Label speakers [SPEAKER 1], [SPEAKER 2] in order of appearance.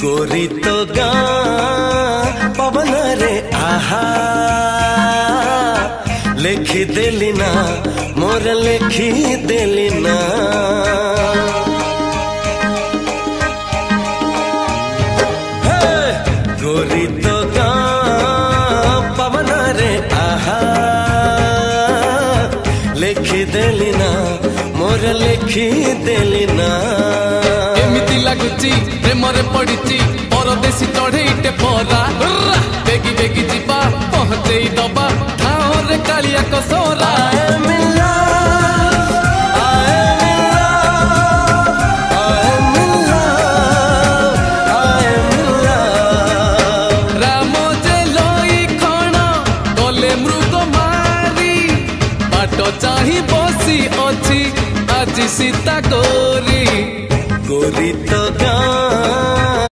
[SPEAKER 1] गोरी तो गाँ पवन रे आहा लेखी देली ना मोर लेखी देली ना गोरी तो गाँ पवन रे आहा लेखी देली ना मोर लेखी देली ना
[SPEAKER 2] एमिति लागुची प्रेम रे पड़िची परदेसी चढ़ेईटे परा बेगी बेगी जीवा पहुँचई दबा ठाव रे कालिया कसोरा राम जे लई खण गले मृग मारी बाट चाही बसी अछि आज सीता गोरी
[SPEAKER 1] गोरी तो